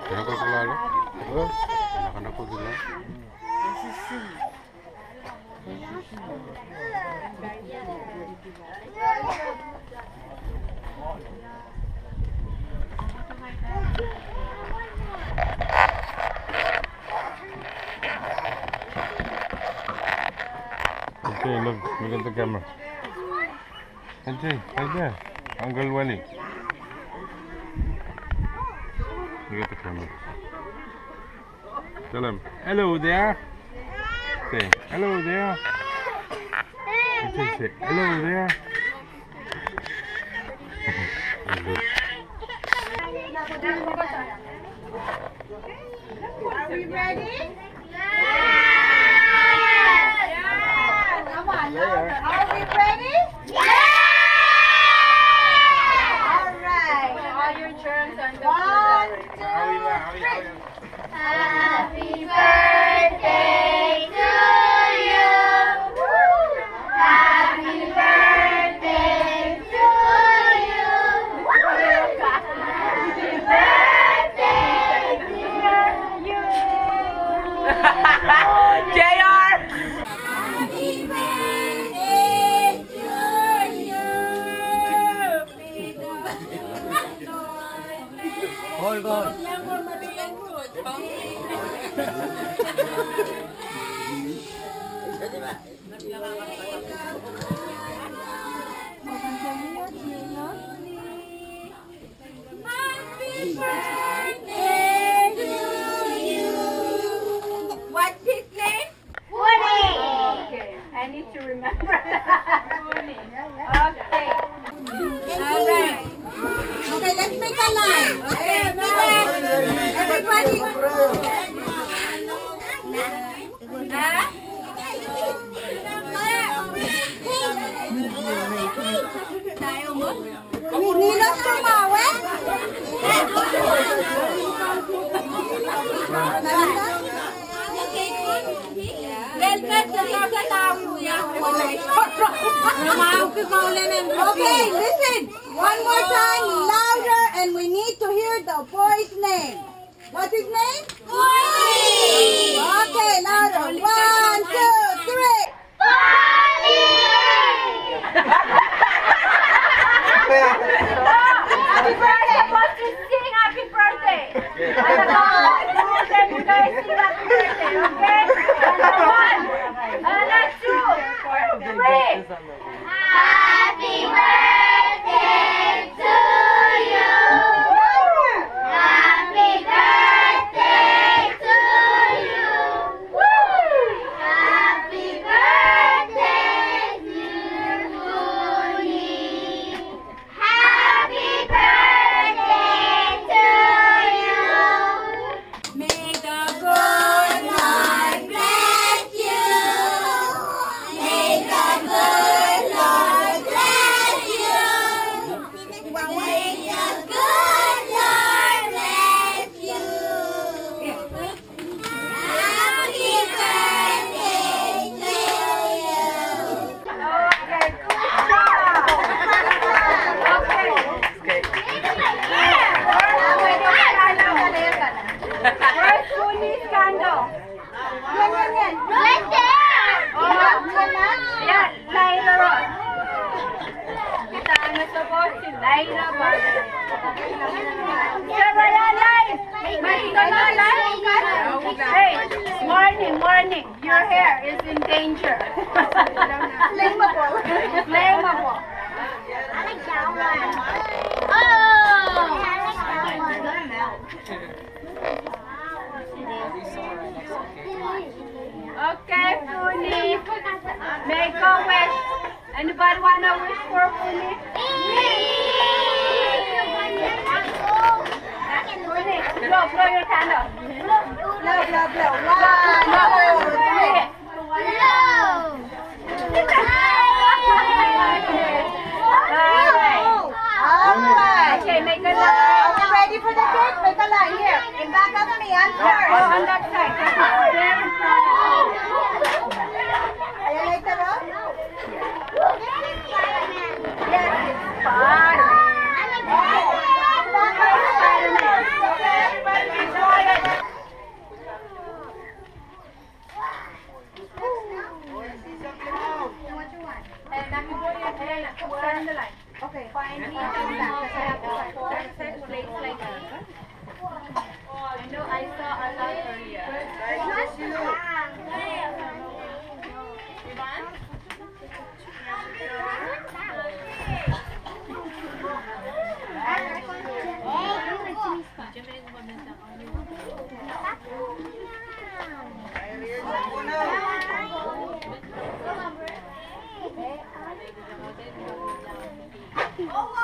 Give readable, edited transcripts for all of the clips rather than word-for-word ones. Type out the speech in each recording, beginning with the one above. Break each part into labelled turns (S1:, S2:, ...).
S1: Kenapa palolo? Oh, anak-anak ko sila. Okay, look at the camera. Okay, right there. Uncle Wally. Look at the camera. Tell him, hello there. Say, hello there. Say, hello there.
S2: Are we ready? Come on, are we ready? Yeah! All right. Happy birthday to you. Happy birthday to you. Happy birthday to you.
S3: JR!
S2: Happy birthday to you.
S3: Hold on.
S2: Happy birthday to you. What's his name? Phoony. Okay, I need to remember. Okay. All right. Okay, let's make a line. Okay, everybody. Nilos tumawa? Okay, listen. One more time, louder, and we need to hear the boy's name. What's his name? Phoony. Okay, louder. 1, 2, 3. Phoony. Happy birthday! Supposed to sing happy birthday. And then you guys sing happy birthday, okay? And 1, 2, 3. Happy birthday to you. Happy birthday to you. Happy birthday, dear Phoony. Happy birthday to you. May the good Lord bless you. May the good Lord bless you. May the good Lord bless you. Happy birthday to you. Okay, good job. Okay. Where's Phoony's candle? Yan. Right there! Yan, Lyra. Kita ano sa boss si Lyra ba? Sara yan, live! Dito na, live! Hey, morning. Your hair is in danger. Flammable. Flammable. I like that one. Oh! Okay, Phoony. Make a wish. Anybody want to wish for Phoony? Phoony, blow your candle. Blow. 1, 2, 3. Alright. Okay, make a line. Are you ready for the cake? Make a line here. In back of me, I'm first. On that side. Are you like the road? Yes, it's Spider-Man. I like Spider-Man. Okay, everybody be quiet. Turn the light. Okay. Find me back. That's place like that. I know I saw a lot earlier. Whoa.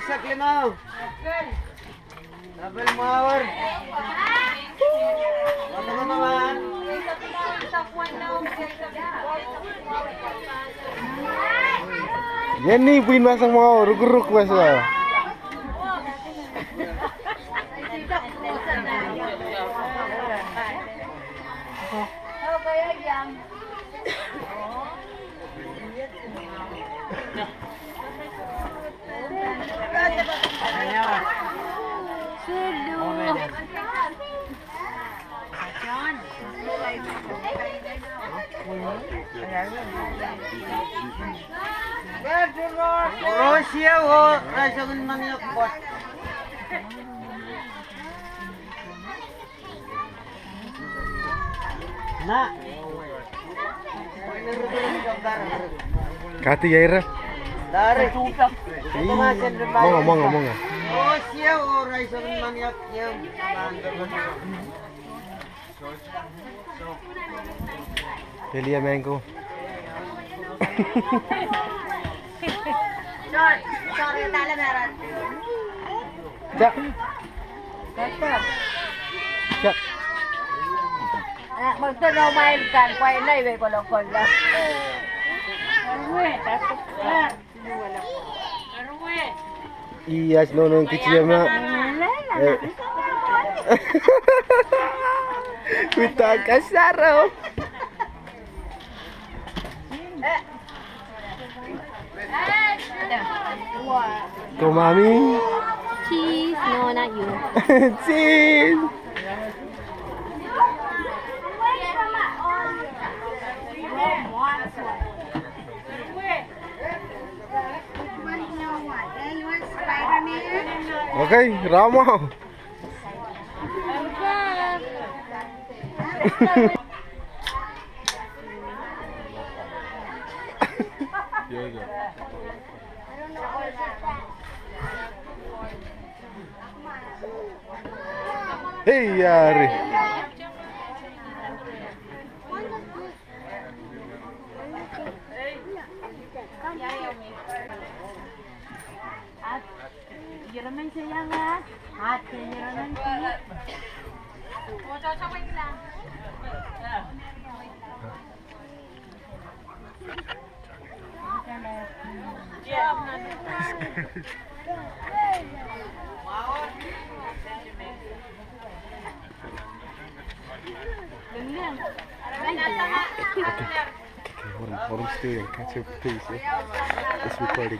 S3: Isak lima. Double mawar. Ano ka naman?
S1: Yan ni puin masang mau ruk masa.
S3: Russia o rasakan maniak bot. Na.
S1: Kati yaira.
S3: Dari.
S1: Monga.
S3: Russia o rasakan maniak yang.
S1: Delia mango.
S2: Sorry, tala meron.
S1: Cak. Cak.
S2: Magtanong kan, kway na iwe ko lang.
S1: Iya, nonong kecil mak. Kita kasar. To mami.
S4: Cheese, no, not you.
S1: Cheese. Okay, Ramo. Hey, yari.
S4: Yun naman siya nga. Ate, yun naman siya. O, sasaway lang.
S1: Hold him still. Catch your face. It's recording.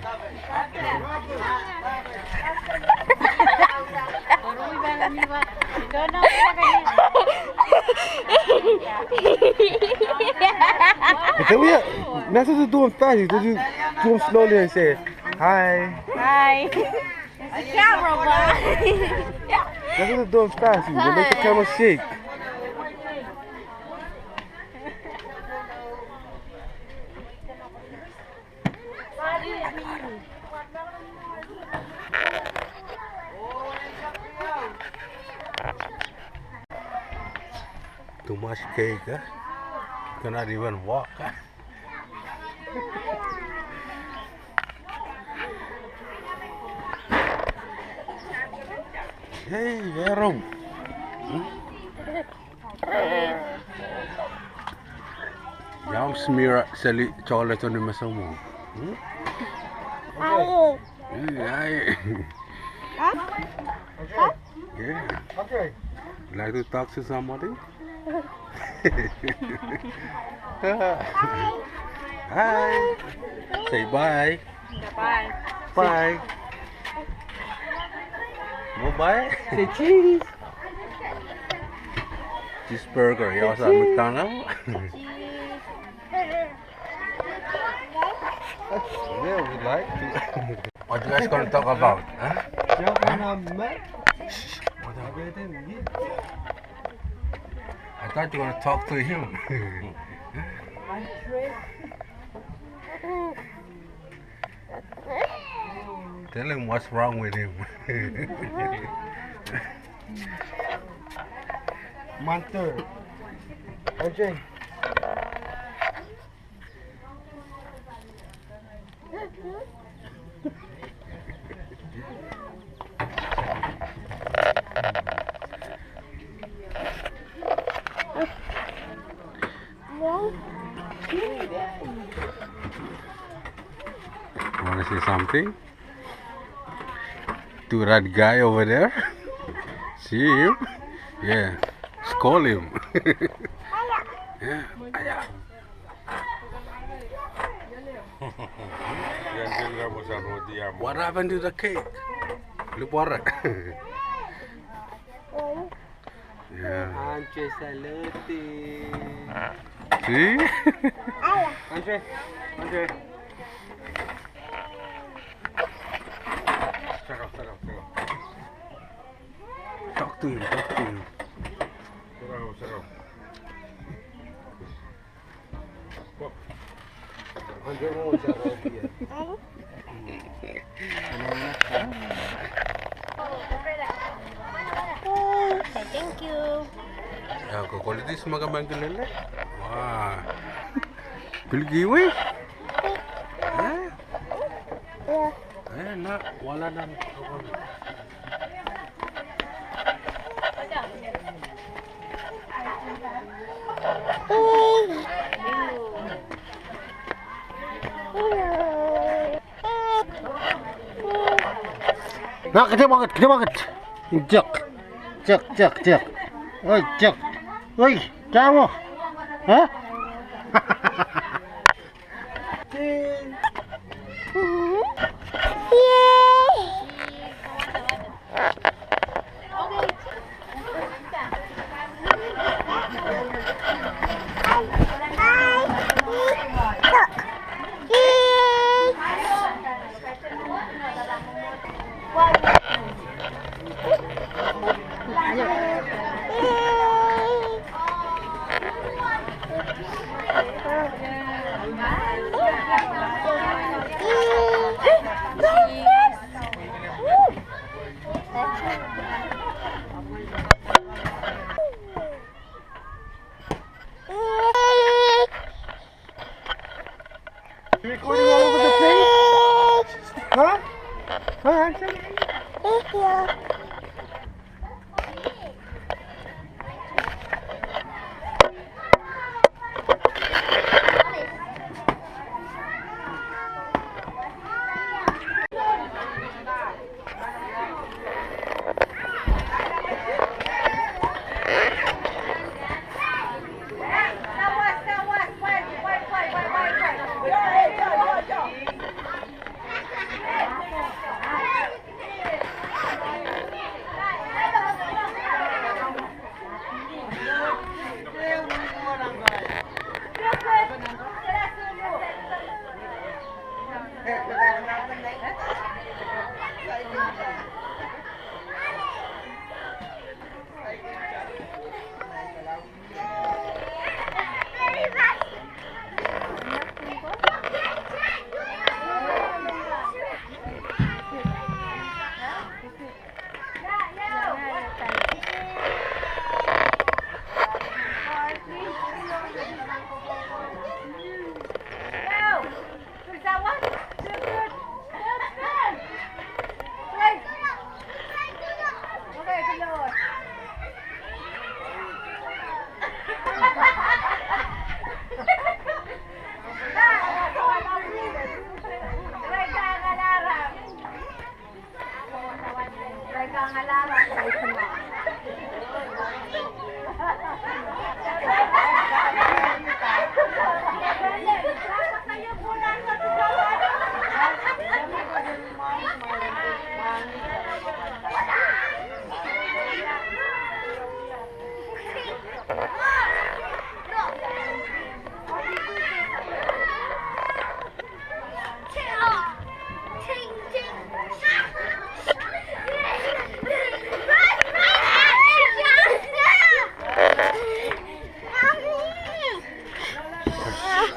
S1: Tell me, not supposed to do him fast. Did you do him slowly and say, hi?
S4: Hi. It's a camera, boy.
S1: Not supposed to do him fast. You make the camera shake. Too much cake, huh? You cannot even walk. Huh? Hey, Vero. Y'all smear silly chocolate on the massamo.
S4: Ow.
S1: Yeah. Yeah.
S3: Okay.
S1: Like to talk to somebody? Hi. Say bye.
S4: Bye.
S1: Bye. Go bye. Say cheese. Cheeseburger. You also at McDonald's? Yeah, we like to. What you guys gonna talk about? Huh? I thought you were gonna talk to him. Tell him what's wrong with him.
S3: Mantur. Okay.
S1: everything. To that guy over there. See him? Yeah. Scold him. Yeah. What happened to the cake? Look what. Yeah.
S3: Andre salute.
S1: See?
S3: Andre. Andre.
S1: Talk to him.
S3: Andre mo salute.
S4: Thank you.
S1: Ya, kau kualiti semua gambar kelele. Wah. Pilgiwi? Nak wala dan.
S3: Nak kecil banget. Cek. Oi, cek. Oi, kamu. Hah? Recording all over the place? Huh? Huh, Hanson?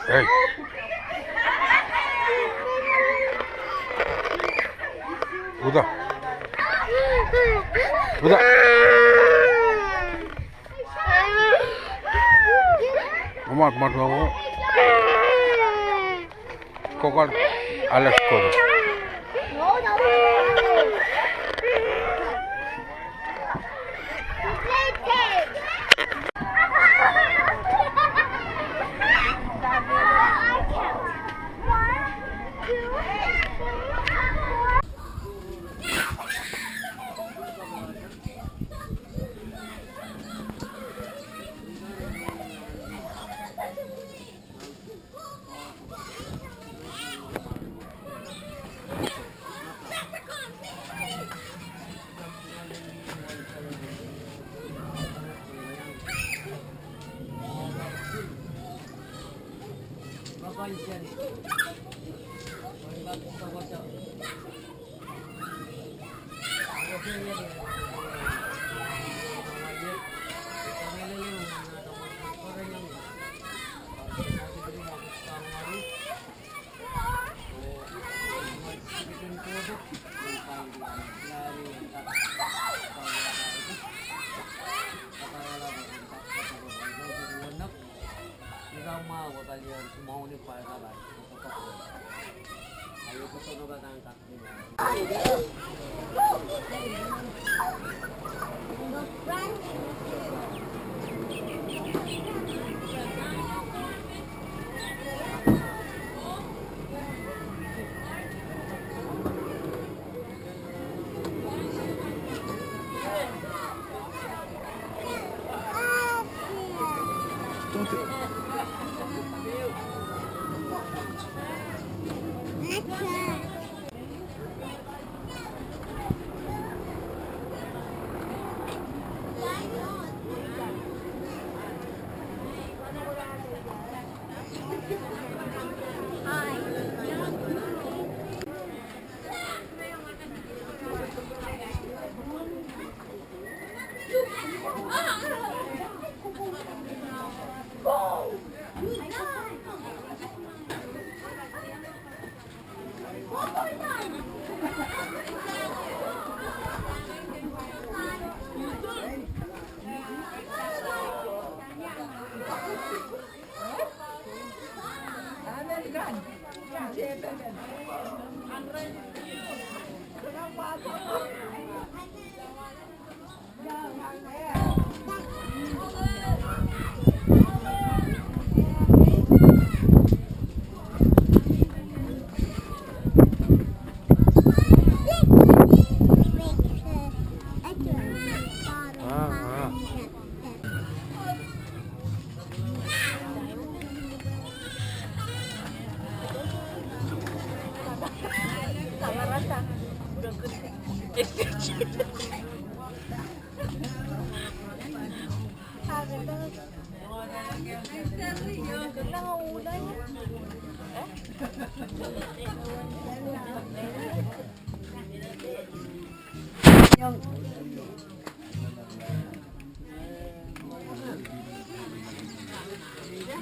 S1: Hey. Udah. Mat bawa. Kau kan alas kau.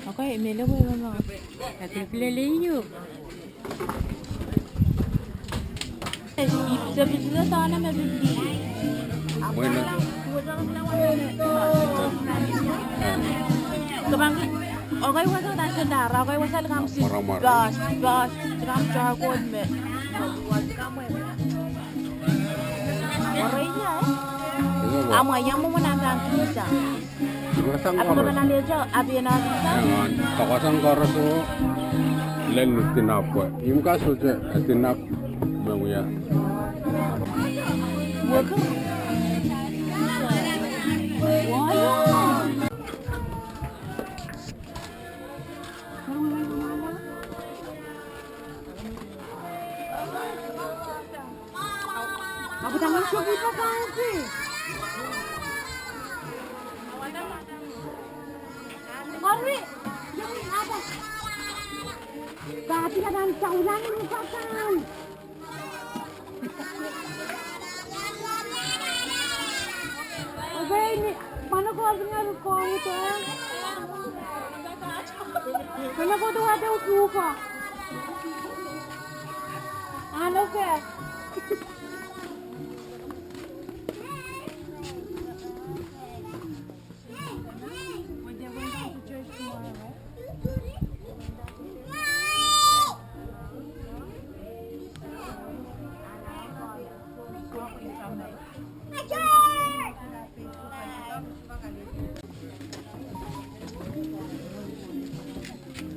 S4: Ako melo ko mama. Kasi pililiyo. Bisa sana mabibili.
S1: Bueno.
S4: Kabang okay wasa ta sendara, okay wasa lang si gas, gram jargon me. Orangnya ama yang mau menantang kita. Apa benar dia abi nak kita?
S1: Kawasan Koros itu lain tinap, imka saja tinap menguya.
S2: Aku tangan siapa kau sih? Mari, yang ada. Tapi ada caulan ini pasan. Oke ini mana kau dengar kau itu? Mana kau tuh ada usuka? Ano ke?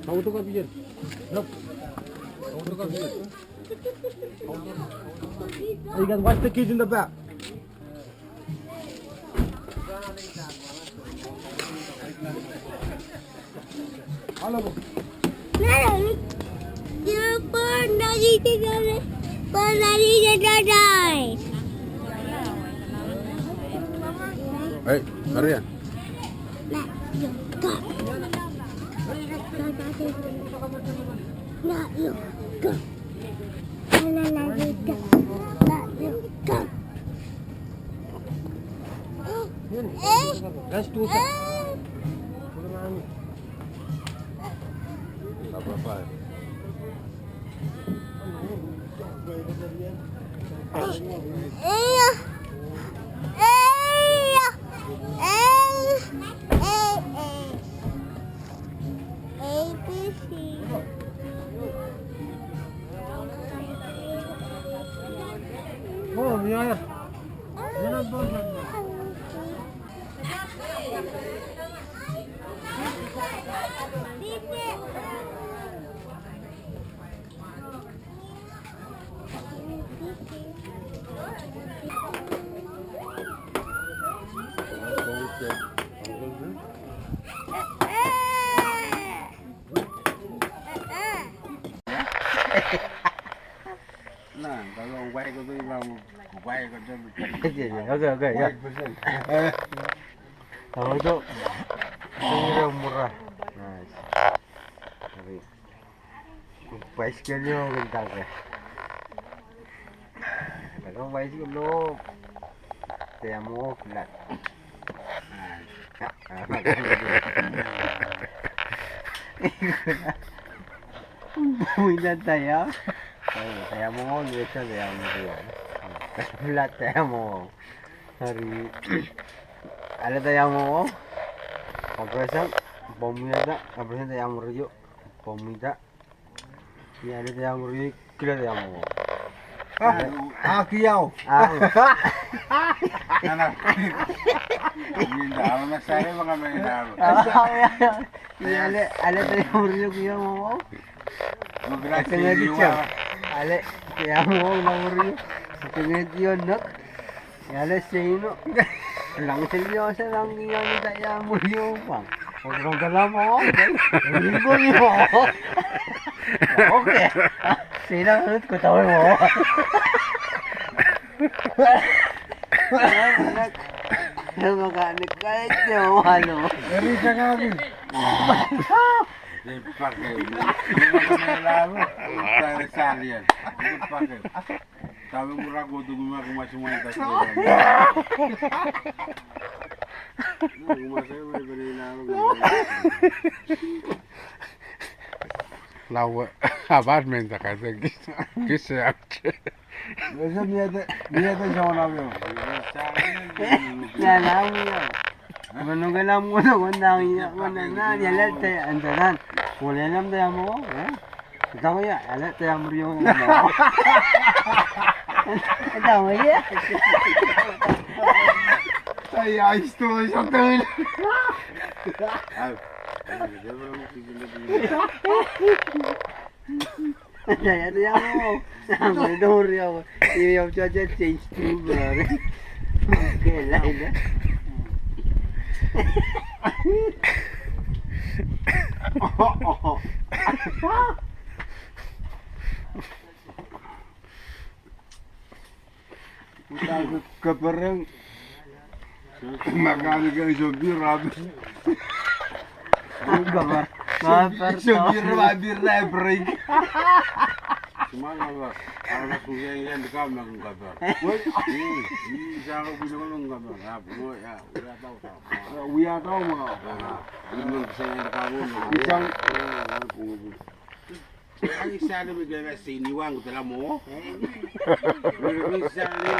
S1: Kau tu kan pijen? Nope. Kau tu kan pijen?
S3: You guys watch the kids in the back. Hello.
S1: Hey, Maria.
S2: Now you go. Now you go. Now you go.
S3: Let's do that.
S1: Apa-apa.
S3: Oh, yeah. You're not done yet.
S1: Nah, kalau white itu bilang white itu
S3: Oke, ya. Kalau itu ini murah. Nice. Tapi bicycle yung bintang ya. Kalau bicycle lo, kaya mo flat. Builan tayo. Kaya mo dito kaya mo dito. Flat tayo mo. Hari. Ada tayo mo. Pagkasang pomida, kapag tayo mo riyo. Pomida. Ya ada tayo mo riyo. Kila tayo mo.
S1: kiau.
S3: Anak.
S1: Hindi ako nasabi mga may naro.
S3: Ale tayo mo riyo kaya mo.
S1: Maglas
S3: Tengah dicam. Ale kaya mo lang riyo. Tengah diyon nak. Ale sino. Lang seryosa lang yan tayo mo riyo bang. Huwag dalam mo. Linggo mo. Okay. Sino ulit ko tawag mo. Nagmakanik kahit yung ano.
S1: Eri ka kami. Dipakai. Hindi lalo. Tayo salian. Dipakai. Sabi mo rago dugo kumasumay tayo. Lawa apartment da casa que se acha.
S3: Biasa niya siya namin.
S2: Alam mo yun. Manugalam mo na kung nangya ko na na. Yalat tayo. Andanan. Wala lang tayo mo. Ito mo yan. Yalat tayo mo rin. Ito mo yan.
S3: Ay, ayos to siya tayo.
S2: Saya tu yang mau. Sampai dur ya. Ini yang cuaca change tu ber. Okay, lain dah.
S3: Kita ke pereng. Makan ke sopir habis.
S2: Gambar. Gambar.
S3: Sopir habis break.
S1: Semuanya lah. Anak kuya yang dekat nak kabar. Ini jangan bilang orang kabar. Aku ya, udah tahu.
S3: Uya tahu mau.
S1: Ini saya yang dekat pun.
S3: Pisang.
S1: Ang isa na bigla siniwang ko tala mo. Isa na.